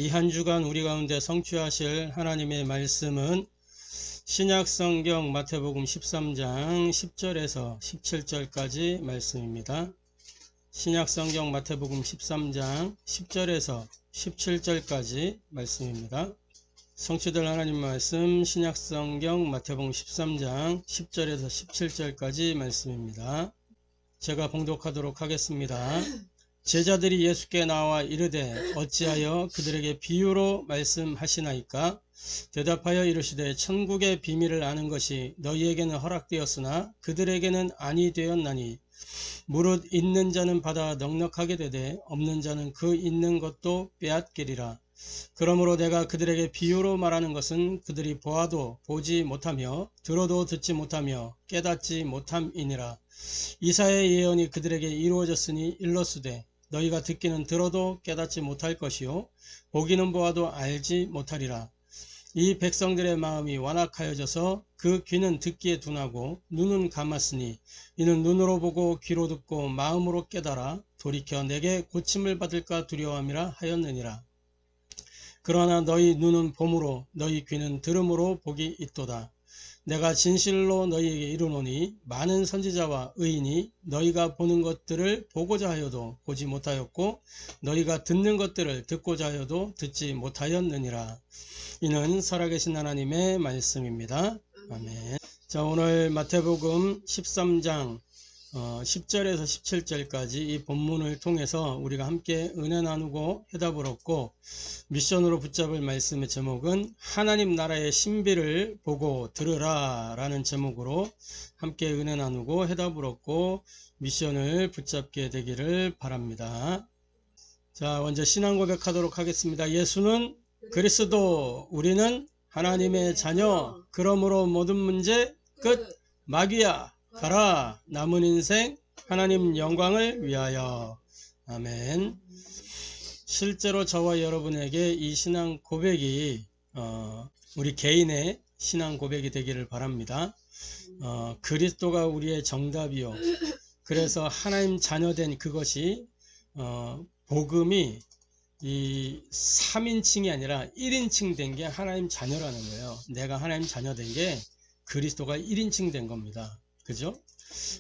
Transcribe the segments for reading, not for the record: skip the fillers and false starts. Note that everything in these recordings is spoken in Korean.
이 한 주간 우리 가운데 성취하실 하나님의 말씀은 신약성경 마태복음 13장 10절에서 17절까지 말씀입니다. 신약성경 마태복음 13장 10절에서 17절까지 말씀입니다. 성취될 하나님 말씀 신약성경 마태복음 13장 10절에서 17절까지 말씀입니다. 제가 봉독하도록 하겠습니다. 제자들이 예수께 나와 이르되 어찌하여 그들에게 비유로 말씀하시나이까? 대답하여 이르시되 천국의 비밀을 아는 것이 너희에게는 허락되었으나 그들에게는 아니 되었나니 무릇 있는 자는 받아 넉넉하게 되되 없는 자는 그 있는 것도 빼앗기리라. 그러므로 내가 그들에게 비유로 말하는 것은 그들이 보아도 보지 못하며 들어도 듣지 못하며 깨닫지 못함이니라. 이사야의 예언이 그들에게 이루어졌으니 일렀으되 너희가 듣기는 들어도 깨닫지 못할 것이요 보기는 보아도 알지 못하리라. 이 백성들의 마음이 완악하여져서 그 귀는 듣기에 둔하고 눈은 감았으니 이는 눈으로 보고 귀로 듣고 마음으로 깨달아 돌이켜 내게 고침을 받을까 두려워함이라 하였느니라. 그러나 너희 눈은 봄으로 너희 귀는 들음으로 복이 있도다. 내가 진실로 너희에게 이르노니 많은 선지자와 의인이 너희가 보는 것들을 보고자 하여도 보지 못하였고 너희가 듣는 것들을 듣고자 하여도 듣지 못하였느니라. 이는 살아계신 하나님의 말씀입니다. 아멘. 자, 오늘 마태복음 13장 10절에서 17절까지 이 본문을 통해서 우리가 함께 은혜 나누고 해답을 얻고 미션으로 붙잡을 말씀의 제목은 하나님 나라의 신비를 보고 들으라 라는 제목으로 함께 은혜 나누고 해답을 얻고 미션을 붙잡게 되기를 바랍니다. 자, 먼저 신앙 고백하도록 하겠습니다. 예수는 그리스도, 우리는 하나님의 자녀, 그러므로 모든 문제 끝. 마귀야 가라. 남은 인생 하나님 영광을 위하여. 아멘. 실제로 저와 여러분에게 이 신앙 고백이 우리 개인의 신앙 고백이 되기를 바랍니다. 그리스도가 우리의 정답이요. 그래서 하나님 자녀된 그것이 복음이 이 3인칭이 아니라 1인칭 된 게 하나님 자녀라는 거예요. 내가 하나님 자녀 된 게 그리스도가 1인칭 된 겁니다. 그죠?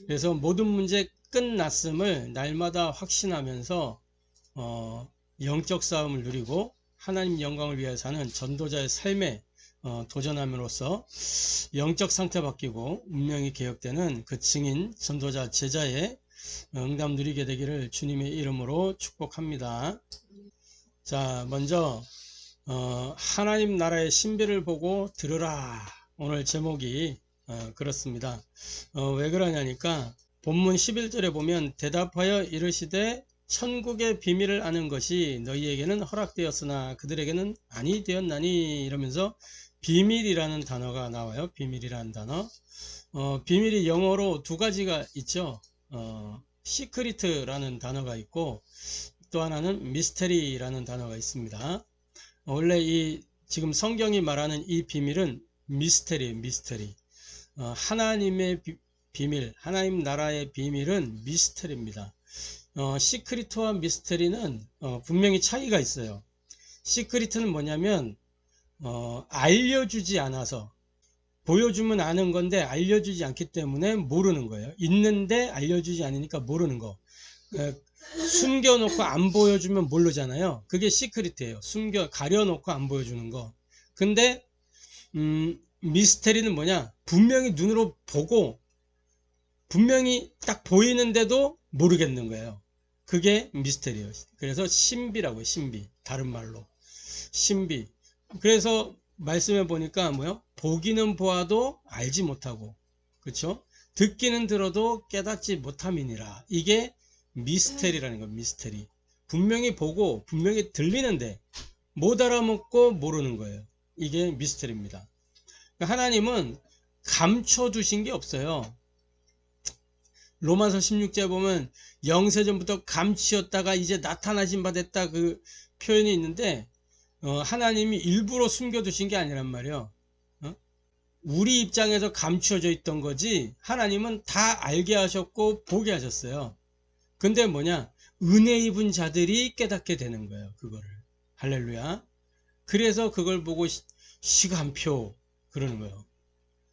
그래서 모든 문제 끝났음을 날마다 확신하면서 영적 싸움을 누리고 하나님 영광을 위해 사는 전도자의 삶에 도전함으로써 영적 상태 바뀌고 운명이 개혁되는 그 증인 전도자 제자의 응답 누리게 되기를 주님의 이름으로 축복합니다. 자, 먼저 하나님 나라의 신비를 보고 들으라. 오늘 제목이 그렇습니다. 왜 그러냐니까 본문 11절에 보면 대답하여 이르시되 천국의 비밀을 아는 것이 너희에게는 허락되었으나 그들에게는 아니 되었나니 이러면서 비밀이라는 단어가 나와요. 비밀이라는 단어. 비밀이 영어로 두 가지가 있죠. 시크리트라는 단어가 있고 또 하나는 미스테리라는 단어가 있습니다. 원래 이 지금 성경이 말하는 이 비밀은 미스테리. 하나님의 비밀, 하나님 나라의 비밀은 미스테리입니다. 시크리트와 미스테리는 분명히 차이가 있어요. 시크리트는 뭐냐면 알려주지 않아서 보여주면 아는 건데 알려주지 않기 때문에 모르는 거예요. 있는데 알려주지 않으니까 모르는 거. 숨겨놓고 안 보여주면 모르잖아요. 그게 시크릿이에요. 가려놓고 안 보여주는 거. 근데 미스테리는 뭐냐? 분명히 눈으로 보고 분명히 딱 보이는데도 모르겠는 거예요. 그게 미스테리예요. 그래서 신비라고요. 신비. 다른 말로 신비. 그래서 말씀해 보니까 뭐요? 보기는 보아도 알지 못하고, 그렇죠? 듣기는 들어도 깨닫지 못함이니라. 이게 미스테리라는 거예요. 미스테리. 분명히 보고 분명히 들리는데 못 알아먹고 모르는 거예요. 이게 미스테리입니다. 하나님은 감춰두신 게 없어요. 로마서 16절 보면 영세전부터 감추었다가 이제 나타나신 바 됐다 그 표현이 있는데 하나님이 일부러 숨겨두신 게 아니란 말이에요. 우리 입장에서 감추어져 있던 거지 하나님은 다 알게 하셨고 보게 하셨어요. 근데 뭐냐? 은혜 입은 자들이 깨닫게 되는 거예요. 그거를. 할렐루야. 그래서 그걸 보고 시간표 그러는 거예요.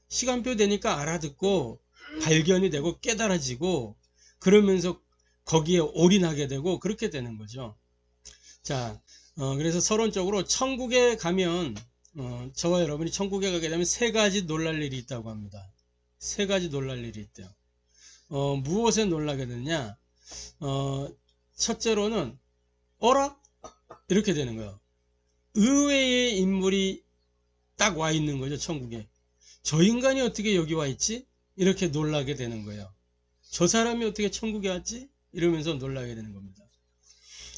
시간표 되니까 알아듣고 발견이 되고 깨달아지고 그러면서 거기에 올인하게 되고 그렇게 되는 거죠. 자, 그래서 서론적으로 천국에 가면 저와 여러분이 천국에 가게 되면 세 가지 놀랄 일이 있다고 합니다. 세 가지 놀랄 일이 있대요. 무엇에 놀라게 되느냐? 첫째로는 어라? 이렇게 되는 거예요. 의외의 인물이 딱 와 있는 거죠. 천국에. 저 인간이 어떻게 여기 와 있지? 이렇게 놀라게 되는 거예요. 저 사람이 어떻게 천국에 왔지? 이러면서 놀라게 되는 겁니다.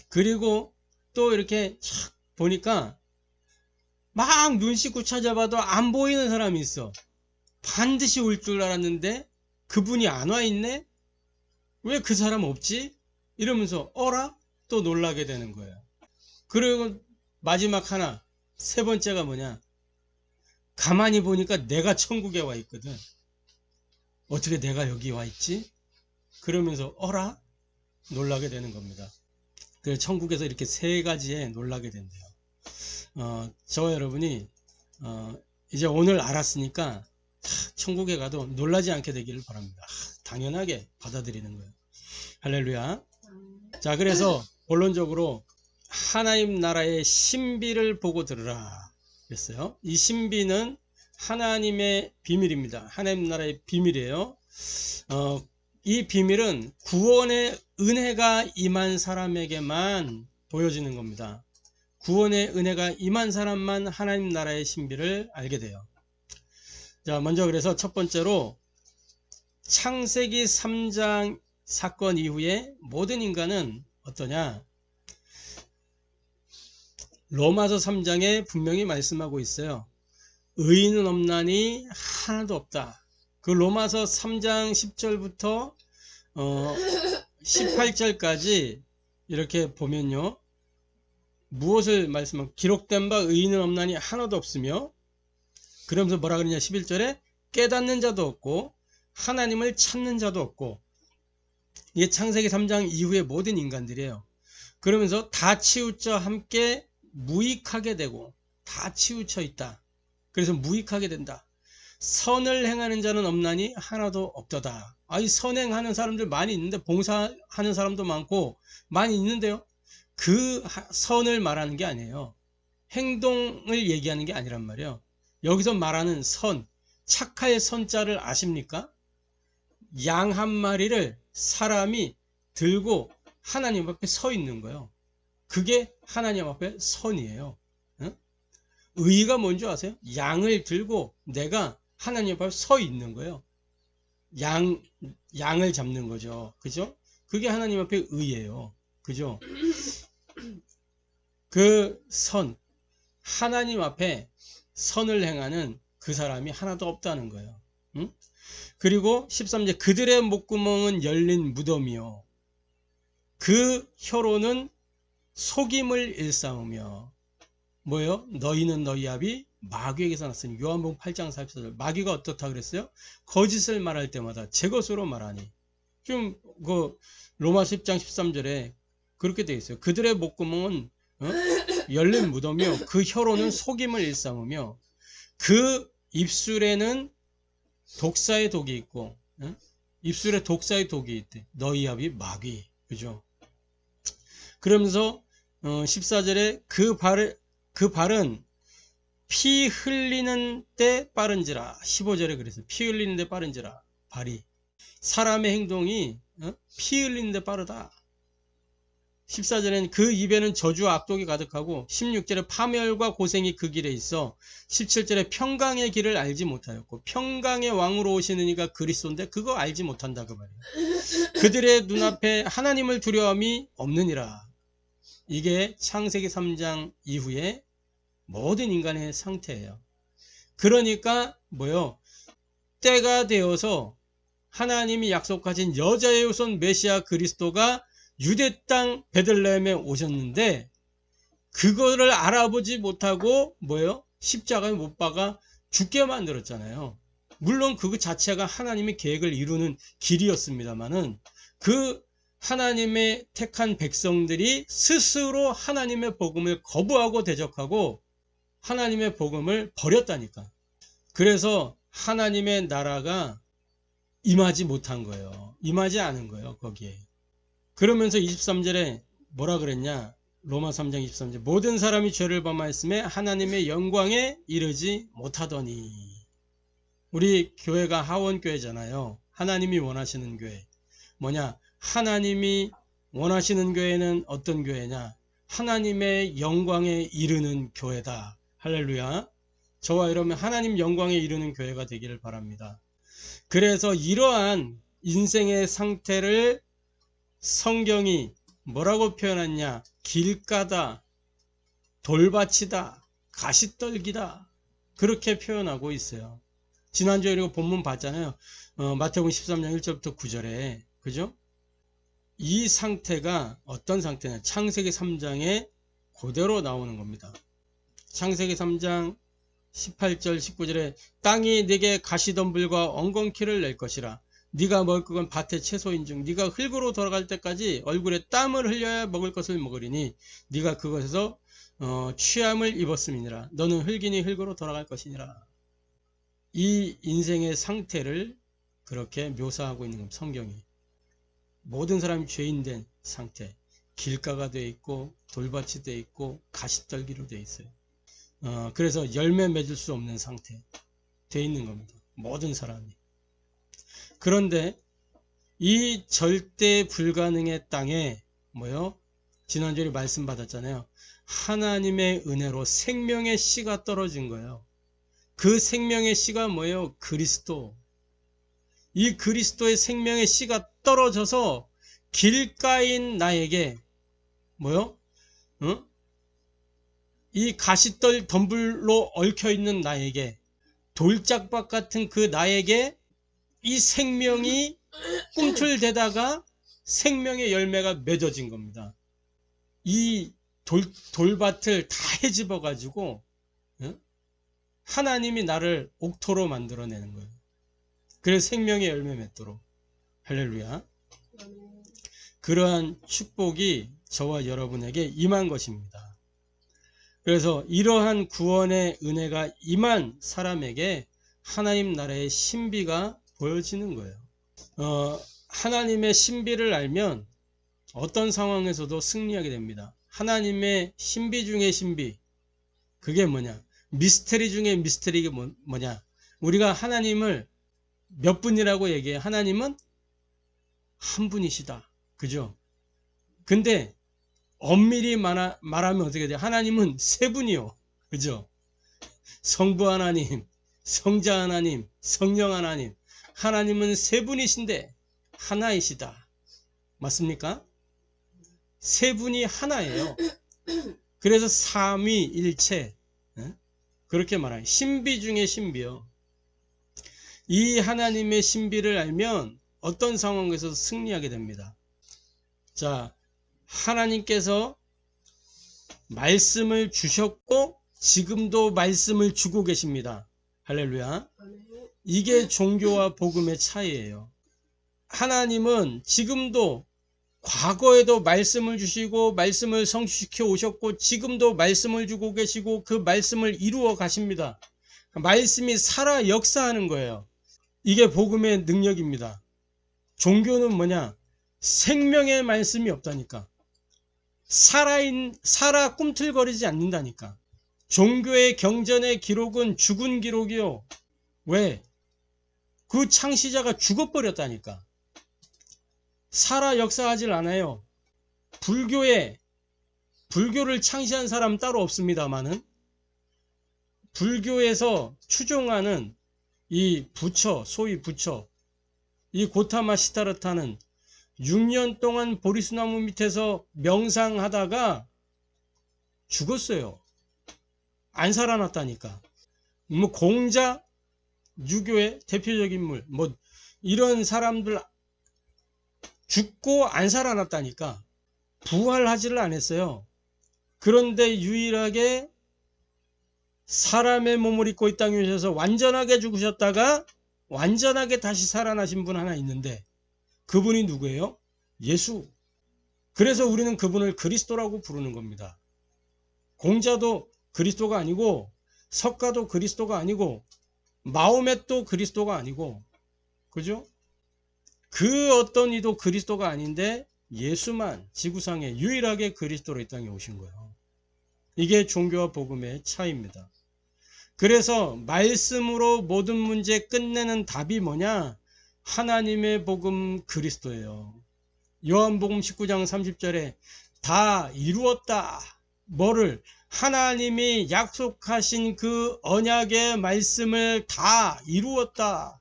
그리고 또 이렇게 착 보니까 막 눈 씻고 찾아봐도 안 보이는 사람이 있어. 반드시 올 줄 알았는데 그분이 안 와 있네? 왜 그 사람 없지? 이러면서 어라? 또 놀라게 되는 거예요. 그리고 마지막 하나, 세 번째가 뭐냐? 가만히 보니까 내가 천국에 와 있거든. 어떻게 내가 여기 와 있지? 그러면서 어라? 놀라게 되는 겁니다. 그래서 천국에서 이렇게 세 가지에 놀라게 된대요. 저와 여러분이 이제 오늘 알았으니까 천국에 가도 놀라지 않게 되기를 바랍니다. 당연하게 받아들이는 거예요. 할렐루야. 자, 그래서 본론적으로 하나님 나라의 신비를 보고 들으라 그랬어요. 이 신비는 하나님의 비밀입니다. 하나님 나라의 비밀이에요. 이 비밀은 구원의 은혜가 임한 사람에게만 보여지는 겁니다. 구원의 은혜가 임한 사람만 하나님 나라의 신비를 알게 돼요. 자, 먼저 그래서 첫 번째로 창세기 3장 사건 이후에 모든 인간은 어떠냐? 로마서 3장에 분명히 말씀하고 있어요. 의인은 없나니 하나도 없다. 그 로마서 3장 10절부터 18절까지 이렇게 보면요. 무엇을 말씀하고 기록된 바 의인은 없나니 하나도 없으며 그러면서 뭐라 그러냐 11절에 깨닫는 자도 없고 하나님을 찾는 자도 없고 이게 창세기 3장 이후의 모든 인간들이에요. 그러면서 다 치우쳐 함께 무익하게 되고 다 치우쳐 있다. 그래서 무익하게 된다. 선을 행하는 자는 없나니 하나도 없도다. 이 선행하는 사람들 많이 있는데 봉사하는 사람도 많고 많이 있는데요. 그 선을 말하는 게 아니에요. 행동을 얘기하는 게 아니란 말이에요. 여기서 말하는 선, 착할 선자를 아십니까? 양 한 마리를 사람이 들고 하나님 앞에 서 있는 거예요. 그게 하나님 앞에 선이에요. 의의가 뭔지 아세요? 양을 들고 내가 하나님 앞에 서 있는 거예요. 양을 잡는 거죠. 그죠? 그게 하나님 앞에 의예요. 그죠? 그 선, 하나님 앞에 선을 행하는 그 사람이 하나도 없다는 거예요. 응? 그리고 13절 그들의 목구멍은 열린 무덤이요 그 혀로는 속임을 일삼으며 뭐요? 너희는 너희 아비 마귀에게서 났으니 요한복음 8장 44절 마귀가 어떻다 그랬어요? 거짓을 말할 때마다 제 것으로 말하니 지금 그 로마서 10장 13절에 그렇게 되어 있어요. 그들의 목구멍은 열린 무덤이요 그 혀로는 속임을 일삼으며 그 입술에는 독사의 독이 있고 입술에 독사의 독이 있대. 너희 아비 마귀. 그죠? 그러면서 14절에 그 발은 피 흘리는 때 빠른지라. 15절에 그랬어요. 피 흘리는 데 빠른지라. 발이. 사람의 행동이 피 흘리는 데 빠르다. 14절에는 그 입에는 저주와 악독이 가득하고 16절에 파멸과 고생이 그 길에 있어 17절에 평강의 길을 알지 못하였고 평강의 왕으로 오시는 이가 그리스도인데 그거 알지 못한다 그 말이에요. 그들의 눈앞에 하나님을 두려움이 없느니라. 이게 창세기 3장 이후에 모든 인간의 상태예요. 그러니까 뭐요? 때가 되어서 하나님이 약속하신 여자의 후손 메시아 그리스도가 유대 땅 베들레헴에 오셨는데 그거를 알아보지 못하고 뭐예요? 십자가에 못 박아 죽게 만들었잖아요. 물론 그거 자체가 하나님의 계획을 이루는 길이었습니다만은 그 하나님의 택한 백성들이 스스로 하나님의 복음을 거부하고 대적하고 하나님의 복음을 버렸다니까. 그래서 하나님의 나라가 임하지 못한 거예요. 임하지 않은 거예요, 거기에. 그러면서 23절에 뭐라 그랬냐? 로마 3장 23절. 모든 사람이 죄를 범하였음에 하나님의 영광에 이르지 못하더니. 우리 교회가 하원교회잖아요. 하나님이 원하시는 교회. 뭐냐? 하나님이 원하시는 교회는 어떤 교회냐? 하나님의 영광에 이르는 교회다. 할렐루야. 저와 여러분 하나님 영광에 이르는 교회가 되기를 바랍니다. 그래서 이러한 인생의 상태를 성경이 뭐라고 표현했냐? 길가다, 돌밭이다, 가시떨기다, 그렇게 표현하고 있어요. 지난주에 우리가 본문 봤잖아요. 마태복음 13장 1절부터 9절에. 그죠? 이 상태가 어떤 상태냐? 창세기 3장에 그대로 나오는 겁니다. 창세기 3장 18절 19절에 땅이 네게 가시덤불과 엉겅퀴를 낼 것이라. 네가 먹을 건 밭의 채소인즉 네가 흙으로 돌아갈 때까지 얼굴에 땀을 흘려야 먹을 것을 먹으리니 네가 그것에서 취함을 입었음이니라. 너는 흙이니 흙으로 돌아갈 것이니라. 이 인생의 상태를 그렇게 묘사하고 있는 겁니다. 성경이. 모든 사람이 죄인된 상태, 길가가 되어 있고 돌밭이 되어 있고 가시떨기로 되어 있어요. 그래서 열매 맺을 수 없는 상태 되어 있는 겁니다. 모든 사람이. 그런데 이 절대 불가능의 땅에 뭐요? 지난주에 말씀 받았잖아요. 하나님의 은혜로 생명의 씨가 떨어진 거예요. 그 생명의 씨가 뭐예요? 그리스도. 이 그리스도의 생명의 씨가 떨어져서 길가인 나에게 뭐요? 이 가시덤불로 얽혀있는 나에게, 돌짝밭 같은 그 나에게 이 생명이 꿈틀대다가 생명의 열매가 맺어진 겁니다. 이 돌밭을 다 헤집어 가지고 하나님이 나를 옥토로 만들어내는 거예요. 그래서 생명의 열매 맺도록. 할렐루야. 그러한 축복이 저와 여러분에게 임한 것입니다. 그래서 이러한 구원의 은혜가 임한 사람에게 하나님 나라의 신비가 보여지는 거예요. 하나님의 신비를 알면 어떤 상황에서도 승리하게 됩니다. 하나님의 신비 중에 신비. 그게 뭐냐? 미스테리 중에 미스테리가 뭐냐? 우리가 하나님을 몇 분이라고 얘기해요? 하나님은 한 분이시다. 그죠? 근데 엄밀히 말하면 어떻게 돼요? 하나님은 세 분이요. 그죠? 성부 하나님, 성자 하나님, 성령 하나님. 하나님은 세 분이신데 하나이시다. 맞습니까? 세 분이 하나예요. 그래서 삼위일체. 그렇게 말해요. 신비 중에 신비요. 이 하나님의 신비를 알면 어떤 상황에서 승리하게 됩니다. 자, 하나님께서 말씀을 주셨고 지금도 말씀을 주고 계십니다. 할렐루야. 이게 종교와 복음의 차이예요. 하나님은 지금도 과거에도 말씀을 주시고 말씀을 성취시켜 오셨고 지금도 말씀을 주고 계시고 그 말씀을 이루어 가십니다. 말씀이 살아 역사하는 거예요. 이게 복음의 능력입니다. 종교는 뭐냐? 생명의 말씀이 없다니까. 살아 꿈틀거리지 않는다니까. 종교의 경전의 기록은 죽은 기록이요. 왜? 그 창시자가 죽어버렸다니까. 살아 역사하질 않아요. 불교를 창시한 사람 따로 없습니다만은 불교에서 추종하는 이 부처, 소위 부처, 이 고타마 시타르타는 6년 동안 보리수나무 밑에서 명상하다가 죽었어요. 안 살아났다니까. 뭐 공자, 유교의 대표적인 인물, 뭐 이런 사람들 죽고 안 살아났다니까. 부활하지를 않았어요. 그런데 유일하게 사람의 몸을 입고 이 땅에 오셔서 완전하게 죽으셨다가 완전하게 다시 살아나신 분 하나 있는데 그분이 누구예요? 예수. 그래서 우리는 그분을 그리스도라고 부르는 겁니다. 공자도 그리스도가 아니고 석가도 그리스도가 아니고 마호멧도 그리스도가 아니고, 그죠? 그 어떤 이도 그리스도가 아닌데 예수만 지구상에 유일하게 그리스도로 이 땅에 오신 거예요. 이게 종교와 복음의 차이입니다. 그래서 말씀으로 모든 문제 끝내는 답이 뭐냐? 하나님의 복음 그리스도예요. 요한복음 19장 30절에 다 이루었다. 뭐를? 하나님이 약속하신 그 언약의 말씀을 다 이루었다.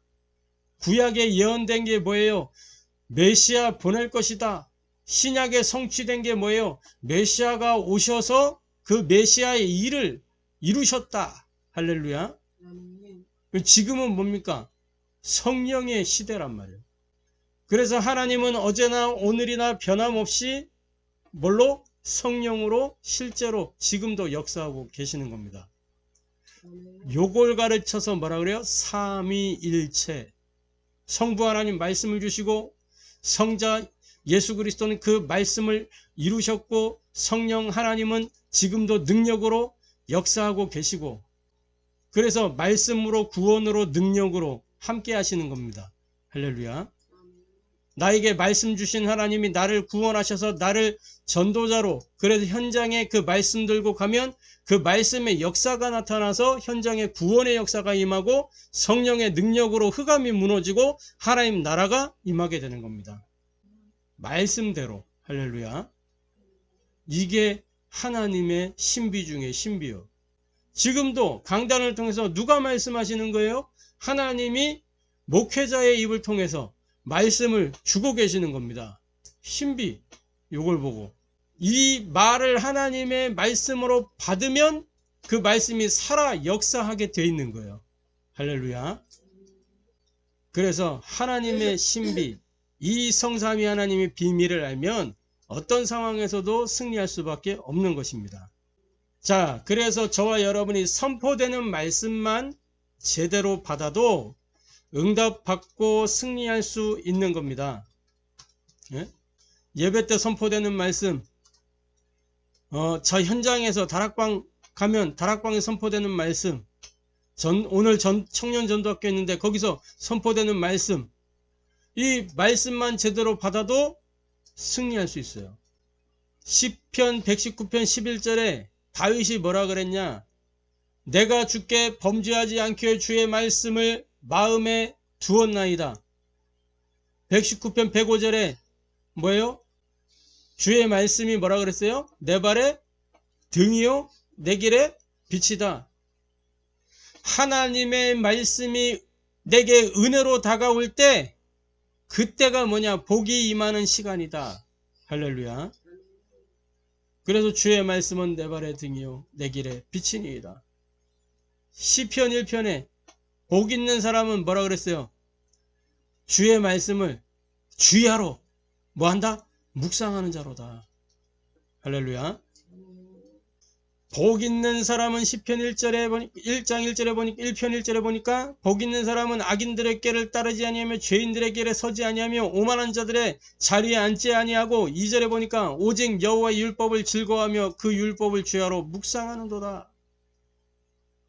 구약에 예언된 게 뭐예요? 메시아 보낼 것이다. 신약에 성취된 게 뭐예요? 메시아가 오셔서 그 메시아의 일을 이루셨다. 할렐루야. 지금은 뭡니까? 성령의 시대란 말이에요. 그래서 하나님은 어제나 오늘이나 변함없이 뭘로? 성령으로 실제로 지금도 역사하고 계시는 겁니다. 요걸 가르쳐서 뭐라 그래요? 삼위일체. 성부 하나님 말씀을 주시고 성자 예수 그리스도는 그 말씀을 이루셨고 성령 하나님은 지금도 능력으로 역사하고 계시고, 그래서 말씀으로 구원으로 능력으로 함께 하시는 겁니다. 할렐루야. 나에게 말씀 주신 하나님이 나를 구원하셔서 나를 전도자로, 그래서 현장에 그 말씀 들고 가면 그 말씀의 역사가 나타나서 현장에 구원의 역사가 임하고 성령의 능력으로 흑암이 무너지고 하나님 나라가 임하게 되는 겁니다. 말씀대로. 할렐루야. 이게 하나님의 신비 중에 신비요. 지금도 강단을 통해서 누가 말씀하시는 거예요? 하나님이 목회자의 입을 통해서 말씀을 주고 계시는 겁니다. 신비. 요걸 보고 이 말을 하나님의 말씀으로 받으면 그 말씀이 살아 역사하게 돼 있는 거예요. 할렐루야. 그래서 하나님의 신비, 이 성삼위 하나님의 비밀을 알면 어떤 상황에서도 승리할 수밖에 없는 것입니다. 자, 그래서 저와 여러분이 선포되는 말씀만 제대로 받아도 응답받고 승리할 수 있는 겁니다. 예? 예배 때 선포되는 말씀, 저 현장에서 다락방 가면 다락방에 선포되는 말씀, 오늘 청년 전도학교 있는데 거기서 선포되는 말씀, 이 말씀만 제대로 받아도 승리할 수 있어요. 시편 119편 11절에 다윗이 뭐라 그랬냐? 내가 주께 범죄하지 않게 주의 말씀을 마음에 두었나이다. 119편 105절에 뭐예요? 주의 말씀이 뭐라 그랬어요? 내 발에 등이요 내 길에 빛이다. 하나님의 말씀이 내게 은혜로 다가올 때 그때가 뭐냐? 복이 임하는 시간이다. 할렐루야. 그래서 주의 말씀은 내 발의 등이요 내 길에 빛이니이다. 시편 1편에 복 있는 사람은 뭐라 그랬어요? 주의 말씀을 주야로 뭐한다? 묵상하는 자로다. 할렐루야. 복 있는 사람은 시편 1장 1절에 보니까 1편 1절에 보니까 복 있는 사람은 악인들의 길을 따르지 아니하며 죄인들의 길에 서지 아니하며 오만한 자들의 자리에 앉지 아니하고 2절에 보니까 오직 여호와의 율법을 즐거워하며 그 율법을 주야로 묵상하는도다.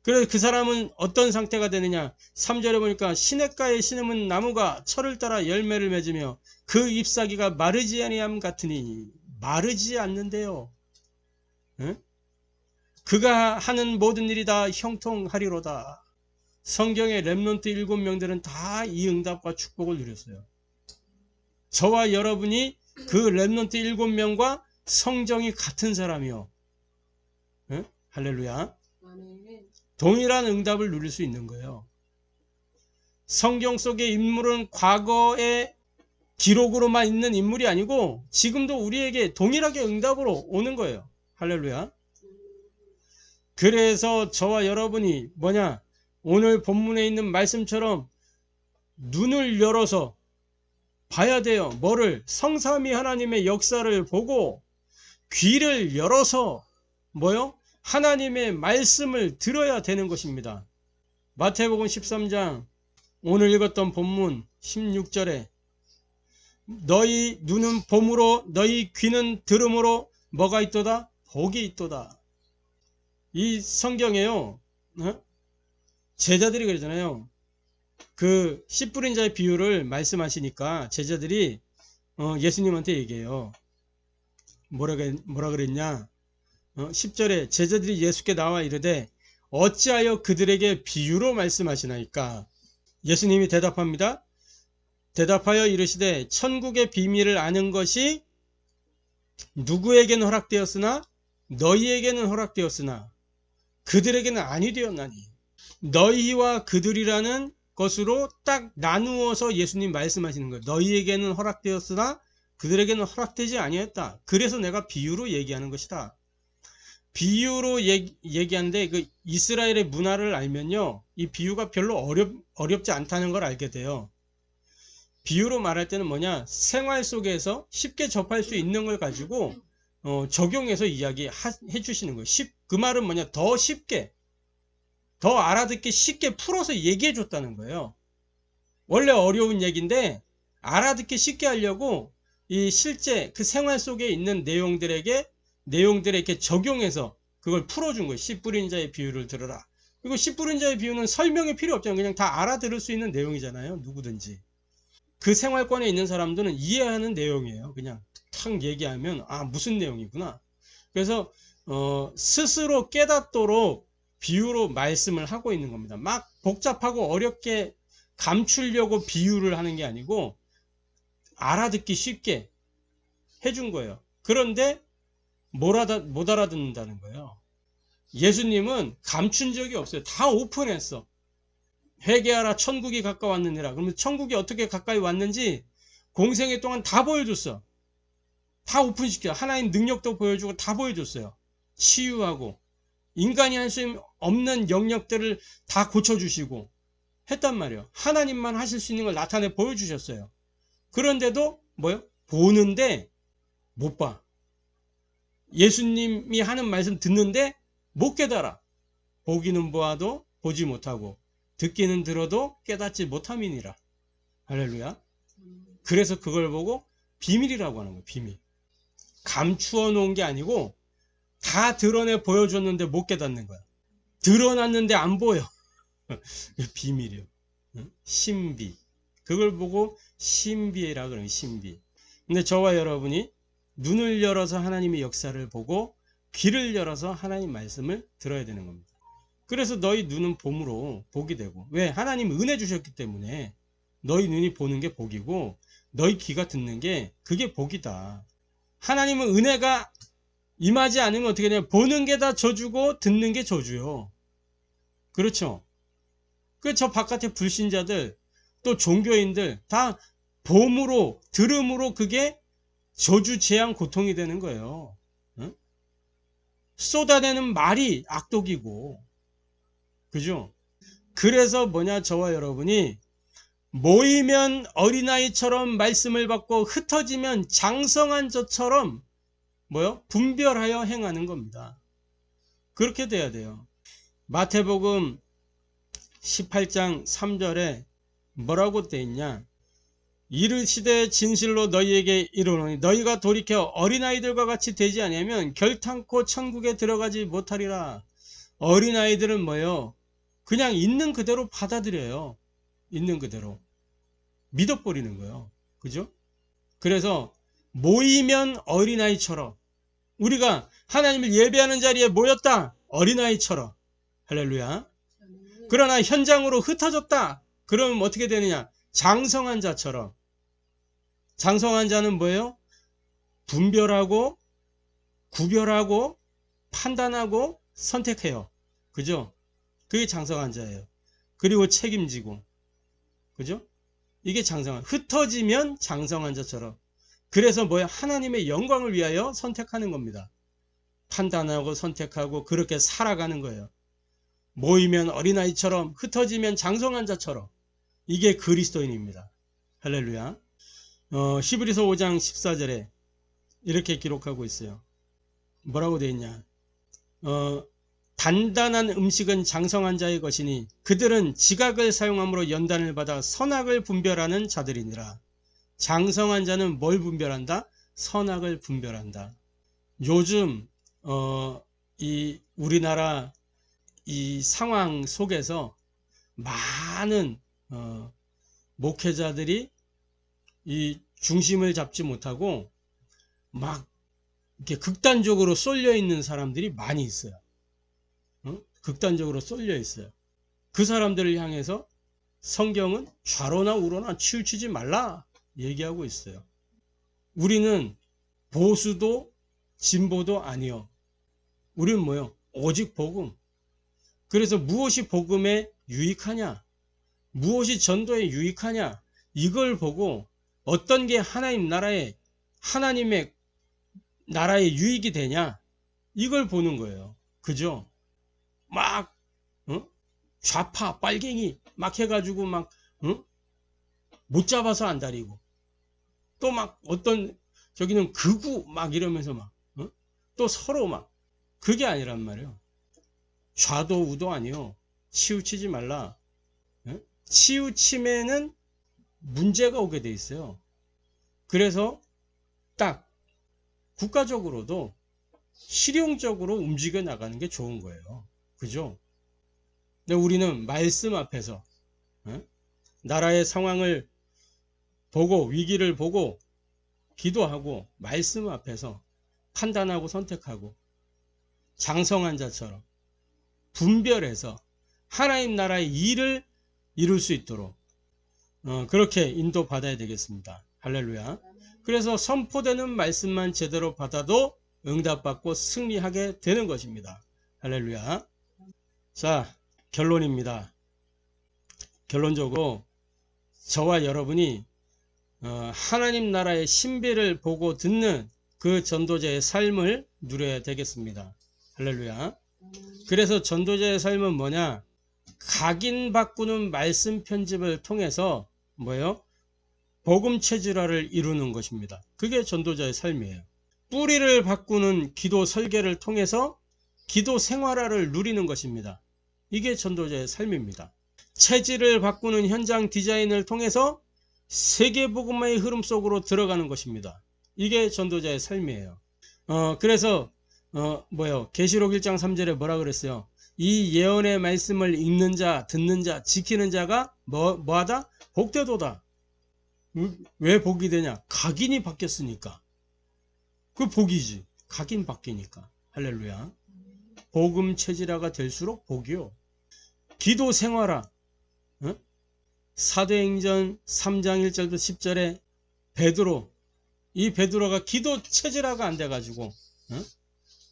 그래서 그 사람은 어떤 상태가 되느냐? 3절에 보니까 시냇가에 심은 나무가 철을 따라 열매를 맺으며 그 잎사귀가 마르지 아니함 같으니 마르지 않는데요. 응? 그가 하는 모든 일이 다 형통하리로다. 성경의 렘넌트 7명들은 다 이 응답과 축복을 누렸어요. 저와 여러분이 그 렘넌트 7명과 성정이 같은 사람이요. 응? 할렐루야. 동일한 응답을 누릴 수 있는 거예요. 성경 속의 인물은 과거의 기록으로만 있는 인물이 아니고 지금도 우리에게 동일하게 응답으로 오는 거예요. 할렐루야. 그래서 저와 여러분이 뭐냐? 오늘 본문에 있는 말씀처럼 눈을 열어서 봐야 돼요. 뭐를? 성삼위 하나님의 역사를 보고 귀를 열어서 뭐요? 하나님의 말씀을 들어야 되는 것입니다. 마태복음 13장 오늘 읽었던 본문 16절에 너희 눈은 봄으로 너희 귀는 들음으로 뭐가 있도다? 복이 있도다. 이 성경에요. 어? 제자들이 그러잖아요. 그 씨 뿌린 자의 비유를 말씀하시니까 제자들이 예수님한테 얘기해요. 뭐라 그랬냐? 10절에 제자들이 예수께 나와 이르되 어찌하여 그들에게 비유로 말씀하시나이까? 예수님이 대답합니다. 대답하여 이르시되 천국의 비밀을 아는 것이 누구에게는 허락되었으나 너희에게는 허락되었으나 그들에게는 아니 되었나니. 너희와 그들이라는 것으로 딱 나누어서 예수님 말씀하시는 거예요. 너희에게는 허락되었으나 그들에게는 허락되지 아니했다. 그래서 내가 비유로 얘기하는 것이다. 비유로 얘기하는데 그 이스라엘의 문화를 알면요, 이 비유가 별로 어렵지 않다는 걸 알게 돼요. 비유로 말할 때는 뭐냐, 생활 속에서 쉽게 접할 수 있는 걸 가지고 적용해서 이야기해 주시는 거예요. 그 말은 뭐냐, 더 쉽게, 더 알아듣기 쉽게 풀어서 얘기해 줬다는 거예요. 원래 어려운 얘기인데 알아듣기 쉽게 하려고 이 실제 그 생활 속에 있는 내용들에 이렇게 적용해서 그걸 풀어준 거예요. 씨 뿌린 자의 비유를 들어라. 그리고 씨 뿌린 자의 비유는 설명이 필요 없잖아요. 그냥 다 알아들을 수 있는 내용이잖아요. 누구든지. 그 생활권에 있는 사람들은 이해하는 내용이에요. 그냥 탁 얘기하면 아, 무슨 내용이구나. 그래서 스스로 깨닫도록 비유로 말씀을 하고 있는 겁니다. 막 복잡하고 어렵게 감추려고 비유를 하는 게 아니고 알아듣기 쉽게 해준 거예요. 그런데 못 알아듣는다는 거예요. 예수님은 감춘 적이 없어요. 다 오픈했어. 회개하라 천국이 가까웠느니라. 그러면 천국이 어떻게 가까이 왔는지 공생애 동안 다 보여줬어. 다 오픈시켜. 하나님 능력도 보여주고 다 보여줬어요. 치유하고 인간이 할 수 없는 영역들을 다 고쳐주시고 했단 말이에요. 하나님만 하실 수 있는 걸 나타내 보여주셨어요. 그런데도 뭐요? 보는데 못 봐. 예수님이 하는 말씀 듣는데 못 깨달아. 보기는 보아도 보지 못하고 듣기는 들어도 깨닫지 못함이니라. 할렐루야. 그래서 그걸 보고 비밀이라고 하는 거예요. 비밀. 감추어 놓은 게 아니고 다 드러내 보여줬는데 못 깨닫는 거야. 드러났는데 안 보여. 비밀이요. 신비. 그걸 보고 신비라 그러는 신비. 근데 저와 여러분이 눈을 열어서 하나님의 역사를 보고 귀를 열어서 하나님 말씀을 들어야 되는 겁니다. 그래서 너희 눈은 봄으로 복이 되고, 왜? 하나님 은혜 주셨기 때문에 너희 눈이 보는 게 복이고 너희 귀가 듣는 게 그게 복이다. 하나님은 은혜가 임하지 않으면 어떻게 되냐, 보는 게 다 저주고 듣는 게 저주요. 그렇죠? 그 저 바깥에 불신자들 또 종교인들 다 봄으로 들음으로 그게 저주 재앙 고통이 되는 거예요. 응? 쏟아내는 말이 악독이고, 그죠? 그래서 뭐냐, 저와 여러분이 모이면 어린아이처럼 말씀을 받고 흩어지면 장성한 저처럼 뭐요? 분별하여 행하는 겁니다. 그렇게 돼야 돼요. 마태복음 18장 3절에 뭐라고 돼 있냐? 이르시되 진실로 너희에게 이르노니 너희가 돌이켜 어린아이들과 같이 되지 아니하면 결탄코 천국에 들어가지 못하리라. 어린아이들은 뭐예요? 그냥 있는 그대로 받아들여요. 있는 그대로 믿어버리는 거예요. 그죠? 그래서 모이면 어린아이처럼, 우리가 하나님을 예배하는 자리에 모였다, 어린아이처럼. 할렐루야. 그러나 현장으로 흩어졌다, 그러면 어떻게 되느냐? 장성한 자처럼. 장성한 자는 뭐예요? 분별하고 구별하고 판단하고 선택해요. 그죠? 그게 장성한 자예요. 그리고 책임지고. 그죠? 이게 장성한, 흩어지면 장성한 자처럼. 그래서 뭐야? 하나님의 영광을 위하여 선택하는 겁니다. 판단하고 선택하고 그렇게 살아가는 거예요. 모이면 어린아이처럼, 흩어지면 장성한 자처럼. 이게 그리스도인입니다. 할렐루야. 히브리서 5장 14절에 이렇게 기록하고 있어요. 뭐라고 되어 있냐? 단단한 음식은 장성한 자의 것이니 그들은 지각을 사용함으로 연단을 받아 선악을 분별하는 자들이니라. 장성한 자는 뭘 분별한다? 선악을 분별한다. 요즘 이 우리나라 이 상황 속에서 많은 목회자들이 이 중심을 잡지 못하고 막 이렇게 극단적으로 쏠려 있는 사람들이 많이 있어요. 극단적으로 쏠려 있어요. 그 사람들을 향해서 성경은 좌로나 우로나 치우치지 말라 얘기하고 있어요. 우리는 보수도 진보도 아니요. 우리는 뭐요? 오직 복음. 그래서 무엇이 복음에 유익하냐? 무엇이 전도에 유익하냐? 이걸 보고 어떤 게 하나님의 나라에 유익이 되냐? 이걸 보는 거예요. 그죠? 막 좌파 빨갱이 막 해가지고 막 못 잡아서 안달이고, 또 막 어떤 저기는 극우 막 이러면서 막 또 서로 막, 그게 아니란 말이에요. 좌도 우도 아니요. 치우치지 말라. 치우침에는 문제가 오게 돼 있어요. 그래서 딱 국가적으로도 실용적으로 움직여 나가는 게 좋은 거예요. 그죠? 근데 우리는 말씀 앞에서 나라의 상황을 보고, 위기를 보고, 기도하고, 말씀 앞에서 판단하고 선택하고, 장성한 자처럼 분별해서 하나님 나라의 일을 이룰 수 있도록 그렇게 인도받아야 되겠습니다. 할렐루야. 그래서 선포되는 말씀만 제대로 받아도 응답받고 승리하게 되는 것입니다. 할렐루야. 자, 결론입니다. 결론적으로 저와 여러분이 하나님 나라의 신비를 보고 듣는 그 전도자의 삶을 누려야 되겠습니다. 할렐루야. 그래서 전도자의 삶은 뭐냐? 각인 바꾸는 말씀 편집을 통해서 뭐예요? 복음 체질화를 이루는 것입니다. 그게 전도자의 삶이에요. 뿌리를 바꾸는 기도 설계를 통해서 기도 생활화를 누리는 것입니다. 이게 전도자의 삶입니다. 체질을 바꾸는 현장 디자인을 통해서 세계복음화의 흐름 속으로 들어가는 것입니다. 이게 전도자의 삶이에요. 그래서 계시록 1장 3절에 뭐라 그랬어요? 이 예언의 말씀을 읽는 자, 듣는 자, 지키는 자가 뭐하다? 복되도다. 왜 복이 되냐? 각인이 바뀌었으니까. 그 복이지. 각인 바뀌니까. 할렐루야. 복음 체질화가 될수록 복이요. 기도 생활화. 사도행전 3장 1절부터 10절에 베드로, 이 베드로가 기도 체질화가 안 돼가지고,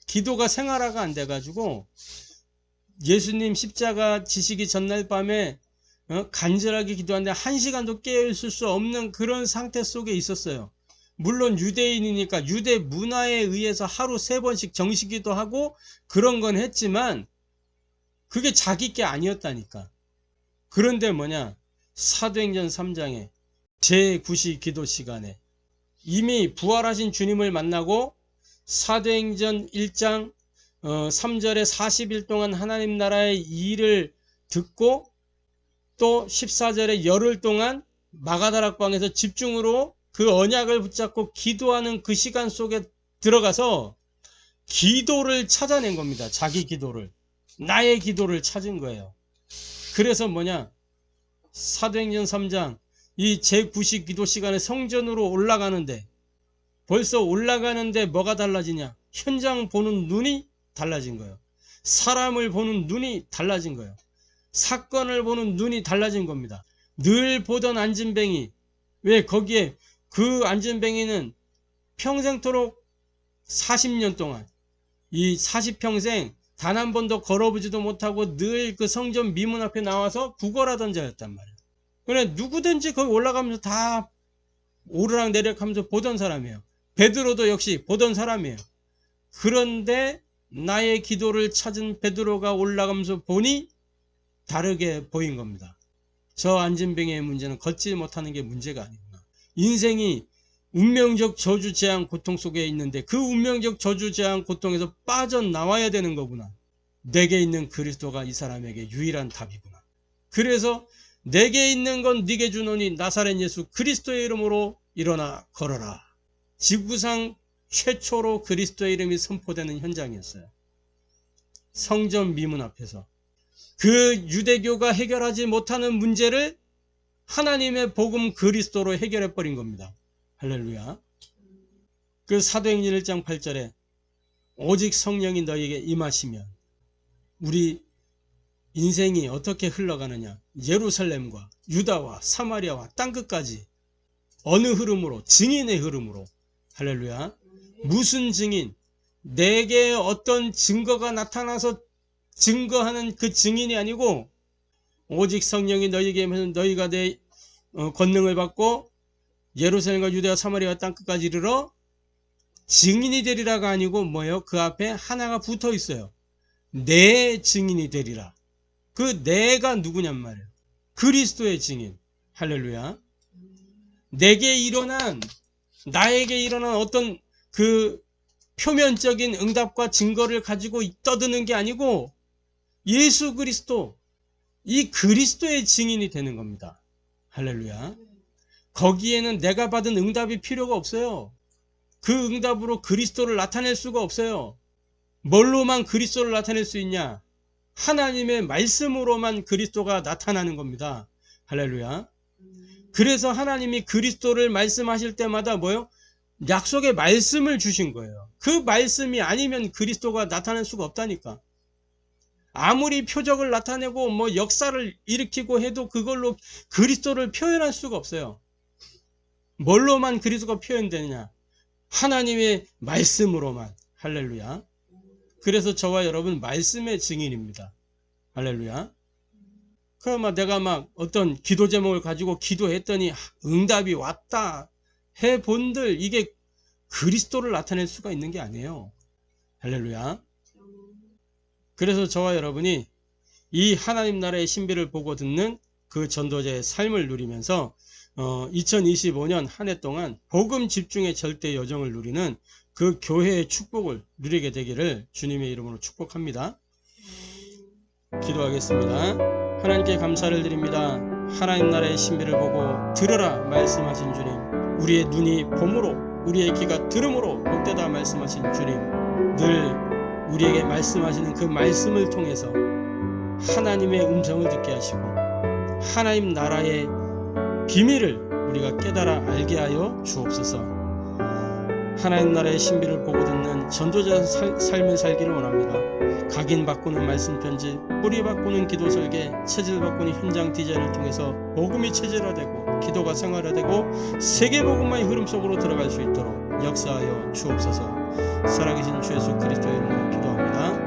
기도가 생활화가 안 돼가지고 예수님 십자가 지시기 전날 밤에 간절하게 기도하는데 1시간도 깨어있을 수 없는 그런 상태 속에 있었어요. 물론 유대인이니까 유대 문화에 의해서 하루 3번씩 정식기도 하고 그런 건 했지만 그게 자기 게 아니었다니까. 그런데 뭐냐, 사도행전 3장에 제9시 기도 시간에 이미 부활하신 주님을 만나고 사도행전 1장 3절에 40일 동안 하나님 나라의 일을 듣고 또 14절에 열흘 동안 마가다락방에서 집중으로 그 언약을 붙잡고 기도하는 그 시간 속에 들어가서 기도를 찾아낸 겁니다. 자기 기도를. 나의 기도를 찾은 거예요. 그래서 뭐냐, 사도행전 3장 이 제9시 기도 시간에 성전으로 올라가는데, 벌써 올라가는데 뭐가 달라지냐? 현장 보는 눈이 달라진 거예요. 사람을 보는 눈이 달라진 거예요. 사건을 보는 눈이 달라진 겁니다. 늘 보던 안진뱅이, 왜 거기에 그 안진뱅이는 평생토록 40년 동안 이 40평생 단 한 번도 걸어보지도 못하고 늘 그 성전 미문 앞에 나와서 구걸하던 자였단 말이에요. 그래 누구든지 거기 올라가면서 다 오르락 내리락 하면서 보던 사람이에요. 베드로도 역시 보던 사람이에요. 그런데 나의 기도를 찾은 베드로가 올라가면서 보니 다르게 보인 겁니다. 저 안진뱅이의 문제는 걷지 못하는 게 문제가 아니구나. 인생이 운명적 저주 재앙 고통 속에 있는데 그 운명적 저주 재앙 고통에서 빠져나와야 되는 거구나. 내게 있는 그리스도가 이 사람에게 유일한 답이구나. 그래서 내게 있는 건 네게 주노니 나사렛 예수 그리스도의 이름으로 일어나 걸어라. 지구상 최초로 그리스도의 이름이 선포되는 현장이었어요. 성전 미문 앞에서 그 유대교가 해결하지 못하는 문제를 하나님의 복음 그리스도로 해결해 버린 겁니다. 할렐루야. 그 사도행전 1장 8절에 오직 성령이 너희에게 임하시면 우리 인생이 어떻게 흘러가느냐, 예루살렘과 유다와 사마리아와 땅끝까지 어느 흐름으로? 증인의 흐름으로. 할렐루야. 무슨 증인? 내게 어떤 증거가 나타나서 증거하는 그 증인이 아니고 오직 성령이 너희에게 임하면 너희가 내 권능을 받고 예루살렘과 유대와 사마리아와 땅끝까지 이르러 증인이 되리라가 아니고 뭐예요? 그 앞에 하나가 붙어 있어요. 내 증인이 되리라. 그 내가 누구냔 말이에요. 그리스도의 증인. 할렐루야. 나에게 일어난 어떤 그 표면적인 응답과 증거를 가지고 떠드는 게 아니고 예수 그리스도, 이 그리스도의 증인이 되는 겁니다. 할렐루야. 거기에는 내가 받은 응답이 필요가 없어요. 그 응답으로 그리스도를 나타낼 수가 없어요. 뭘로만 그리스도를 나타낼 수 있냐? 하나님의 말씀으로만 그리스도가 나타나는 겁니다. 할렐루야. 그래서 하나님이 그리스도를 말씀하실 때마다 뭐요? 약속의 말씀을 주신 거예요. 그 말씀이 아니면 그리스도가 나타날 수가 없다니까. 아무리 표적을 나타내고 뭐 역사를 일으키고 해도 그걸로 그리스도를 표현할 수가 없어요. 뭘로만 그리스도가 표현되느냐? 하나님의 말씀으로만. 할렐루야. 그래서 저와 여러분 말씀의 증인입니다. 할렐루야. 그럼 내가 막 어떤 기도 제목을 가지고 기도했더니 응답이 왔다 해본들 이게 그리스도를 나타낼 수가 있는 게 아니에요. 할렐루야. 그래서 저와 여러분이 이 하나님 나라의 신비를 보고 듣는 그 전도자의 삶을 누리면서 2025년 한 해 동안 복음 집중의 절대 여정을 누리는 그 교회의 축복을 누리게 되기를 주님의 이름으로 축복합니다. 기도하겠습니다. 하나님께 감사를 드립니다. 하나님 나라의 신비를 보고 들으라 말씀하신 주님, 우리의 눈이 봄으로 우리의 귀가 들음으로 복되다 말씀하신 주님, 늘 우리에게 말씀하시는 그 말씀을 통해서 하나님의 음성을 듣게 하시고 하나님 나라의 비밀을 우리가 깨달아 알게 하여 주옵소서. 하나님 나라의 신비를 보고 듣는 전도자 삶을 살기를 원합니다. 각인 바꾸는 말씀 편지, 뿌리 바꾸는 기도 설계, 체질 바꾸는 현장 디자인을 통해서 복음이 체질화되고 기도가 생활화되고 세계 복음화의 흐름 속으로 들어갈 수 있도록 역사하여 주옵소서. 살아계신 주 예수 그리스도의 이름으로 기도합니다.